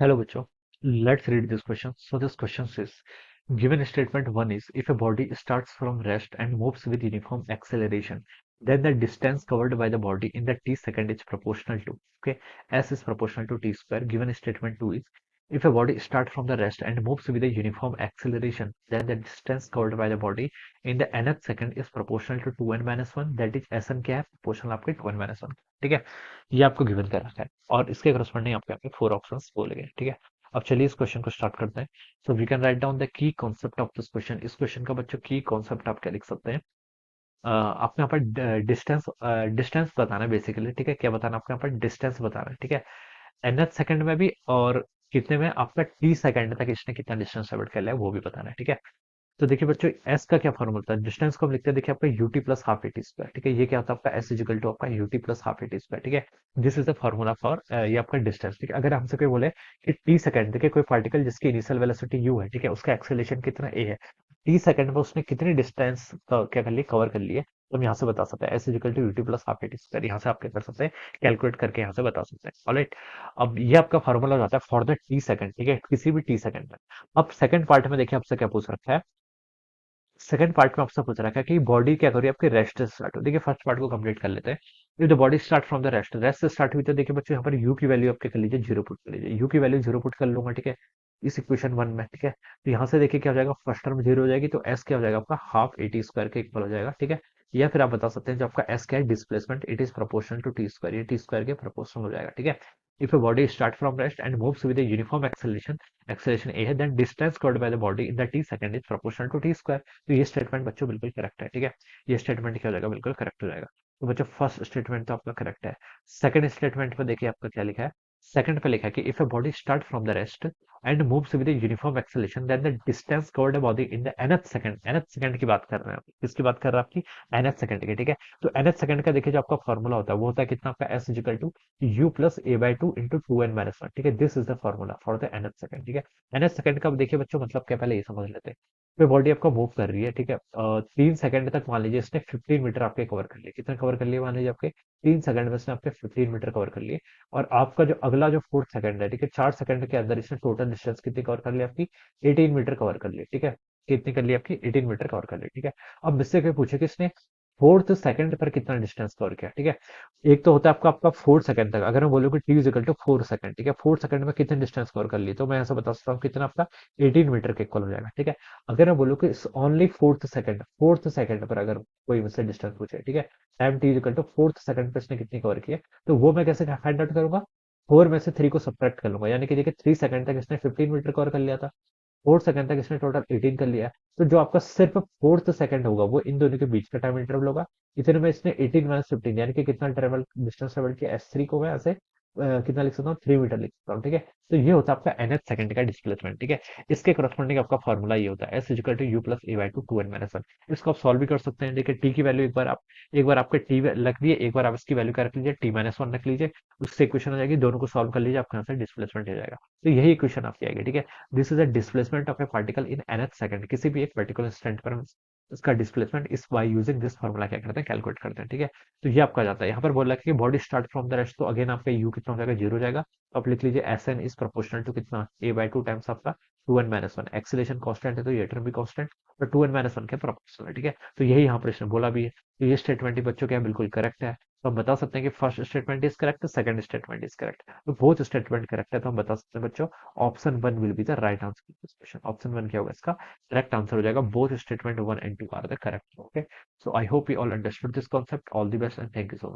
Hello, Bacho. Let's read this question. So this question says, given statement 1 is, if a body starts from rest and moves with uniform acceleration, then the distance covered by the body in the t second is proportional to, okay, s is proportional to t square. Given statement 2 is, if a body starts from the rest and moves with a uniform acceleration, then the distance covered by the body in the nth second is proportional to 2n minus 1, that is Sn क्या है, proportional आपके 2n minus 1, ठीक है। ये आपको given कर रखा है और इसके करस्पॉन्डिंग आपके आपके 4 ऑप्शंस बोले गए, ठीक है। अब चलिए इस क्वेश्चन को स्टार्ट करते हैं। So we can write down the key concept of this question. इस क्वेश्चन का बच्चों की कॉन्सेप्ट आप क्या लिख सकते हैं। आपने यहाँ पर डिस्टेंस डिस्टेंस बताना है बेसिकली, ठीक है। क्या बताना है आपको, यहाँ पर डिस्टेंस बताना है, ठीक है। nth सेकंड में भी और कितने में आपका टी सेकंड तक इसने कितना डिस्टेंस ट्रेवल कर लिया है वो भी बताना है, ठीक है। तो देखिए बच्चों, एस का क्या फॉर्मूला होता है, डिस्टेंस को हम लिखते हैं, देखिए आपका UT plus half A T square, ठीक है। ये क्या होता है आपका, एस इजिकल टू आपका UT plus half A T square, ठीक है। This is the formula for ये आपका डिस्टेंस, ठीक है। अगर हमसे कोई बोले कि टी सेकंड, देखिए कोई पार्टिकल जिसकी इनिशियल वेलोसिटी यू है, ठीक है, उसका एक्सेलरेशन कितना ए है, टी सेकंड में उसने कितनी डिस्टेंस क्या कर ली, कवर कर लिए, तो हम यहाँ से बता सकते हैं S is equal to U T plus half A T square. यहाँ से आप क्या कर सकते हैं, कैलकुलेट करके यहाँ से बता सकते हैं, ऑलराइट। अब ये आपका फॉर्मूला हो जाता है फॉर द टी सेकंड, ठीक है, किसी भी टी सेकंड में। अब सेकंड पार्ट में देखिए आपसे क्या पूछ रखा है, सेकंड पार्ट में आपसे पूछ रखा है कि बॉडी क्या करिए आपके रेस्ट से स्टार्ट हो। देखिए फर्स्ट पार्ट को कंप्लीट कर लेते हैं। If the body start from the rest, rest से स्टार्ट हुई तो देखिए बच्चों यहाँ पर यू की वैल्यू आपके कर लीजिए, जीरो पुट कर लीजिए, यू की वैल्यू जीरो पुट कर लूंगा, ठीक है, इस इक्वेशन वन में, ठीक है। तो यहाँ से देखिए क्या हो जाएगा, फर्स्ट टर्म जीरो हो जाएगी, तो एस क्या हो जाएगा आपका, हाफ एटी स्क्वायर के इक्वल हो जाएगा, ठीक है। या फिर आप बता सकते हैं जो आपका एस क्या है, displacement, it is proportional to T square, ये टी स्क्वायर के प्रोपोर्शनल हो जाएगा, ठीक है। If a body start from rest and moves with a uniform acceleration a है, then distance covered by the body in the t second is proportional to t square। तो ये statement बच्चों बिल्कुल करेक्ट है, ठीक है। ये स्टेटमेंट क्या हो जाएगा, बिल्कुल करेक्ट हो जाएगा। तो बच्चों फर्स्ट स्टेटमेंट तो आपका करेक्ट है। सेकंड स्टेटमेंट पे देखिए आपका क्या लिखा है, सेकंड पे लिखा है कि if a body start from the rest and moves with uniform acceleration, then the distance covered body in the nth second, nth second की बात कर रहे हैं आप, किसकी बात कर रहे हैं आपकी, nth सेकंड की, ठीक है। तो nth सेकंड का देखिए जो आपका फॉर्मूला होता है वो होता है कितना आपका, S is equal to U plus A by two into two N minus one, ठीक है। This is the formula for the nth second, ठीक है। nth सेकंड का देखिए बच्चों मतलब क्या, पहले ये समझ लेते हैं। पे बॉडी आपका मूव कर रही है, ठीक है, 3 सेकंड तक मान लीजिए इसने 15 मीटर आपके कवर कर लिए, कितना कवर कर लिए मान लीजिए आपके, 3 सेकंड में इसने आपके 15 मीटर कवर कर लिए। और आपका जो अगला जो फोर्थ सेकंड है, ठीक है, 4 सेकंड के अंदर इसने टोटल डिस्टेंस कितनी कवर कर ली आपकी, 18 मीटर कवर कर ली, ठीक है। कितनी कर ली आपकी, 18 मीटर कवर कर ली, ठीक है। अब मुझसे कोई पूछे कि इसने फोर्थ सेकंड पर कितना डिस्टेंस कवर किया, ठीक है। एक तो होता है आपका आपका 4 सेकंड तक, अगर मैं बोलूँ कि टी इजिकल टू 4 सेकंड, ठीक है, 4 सेकंड में कितने डिस्टेंस कवर कर ली, तो मैं ऐसा बता सकता हूँ कितना आपका 18 मीटर के इक्वल हो जाएगा, ठीक है। अगर मैं बोलूँ कि ओनली फोर्थ सेकंड पर अगर कोई मुझसे डिस्टेंस पूछे, ठीक है, time T is equal to fourth second पर इसने कितनी कवर की है, तो वो मैं कैसे फाइंड आउट करूंगा, 4 में से 3 को सब्ट्रैक्ट कर लूंगा, यानी कि देखिए 3 सेकंड तक इसने 15 मीटर कवर कर लिया था, 4 सेकंड तक इसने टोटल 18 कर लिया है। तो जो आपका सिर्फ फोर्थ सेकंड होगा वो इन दोनों के बीच का टाइम इंटरवल होगा। इतने में इसने 18 माइनस 15 यानी कि कितना ट्रेवल डिस्टेंस ट्रेवल किया, S3 को मैं ऐसे कितना लिख सकता हूँ, 3 मीटर लिख सकता हूँ, ठीक है। तो ये होता है आपका nth सेकंड का डिस्प्लेसमेंट, ठीक है। इसके करस्पॉन्डिंग आपका फॉर्मूला ये होता है, S is equal to U plus A by two two N minus one. इसको आप सॉल्व भी कर सकते हैं, देखिए टी की वैल्यू एक बार आपके टी रख दिए, एक बार आप इसकी वैल्यू क्या रख लीजिए, टी माइनस वन रख लीजिए, उससे इक्वेशन हो जाएगी, दोनों को सॉल्व कर लीजिए, आपके यहाँ से डिस्प्लेसमेंट हो जाएगा। तो यही इक्वेशन आपकी आएगी, ठीक है। This is a displacement of A particle in nth second, किसी भी एक पर्टिकुलर इंस्टेंट पर इसका डिस्प्लेसमेंट इस बाय यूजिंग दिस फॉर्मूला क्या करते हैं, कैलकुलेट करते हैं, ठीक है। तो ये आपका जाता है, यहाँ पर बोला कि body start from the rest, तो अगेन आपका यू कितना हो जाएगा, जीरो हो जाएगा। तो आप लिख लीजिए S N is proportional to कितना, ए बाई टू टाइम्स आपका two N minus one, acceleration constant है तो ये टर्म भी कांस्टेंट, तो टू एन माइनस वन के प्रोपोर्शनल है, ठीक है। तो यही यहाँ पर इसने बोला भी है। तो ये स्टेटमेंट ही बच्चों क्या है, बिल्कुल करेक्ट है। तो हम बता सकते हैं कि first statement is correct, second statement is correct, तो बोथ स्टेटमेंट करेक्ट है। तो हम बता सकते हैं बच्चों option one will be the right answer this question. Option one क्या होगा इसका, करेक्ट आंसर हो जाएगा। Both statement one and two are the correct, okay. So I hope you all understood this concept. All the best and thank you so much.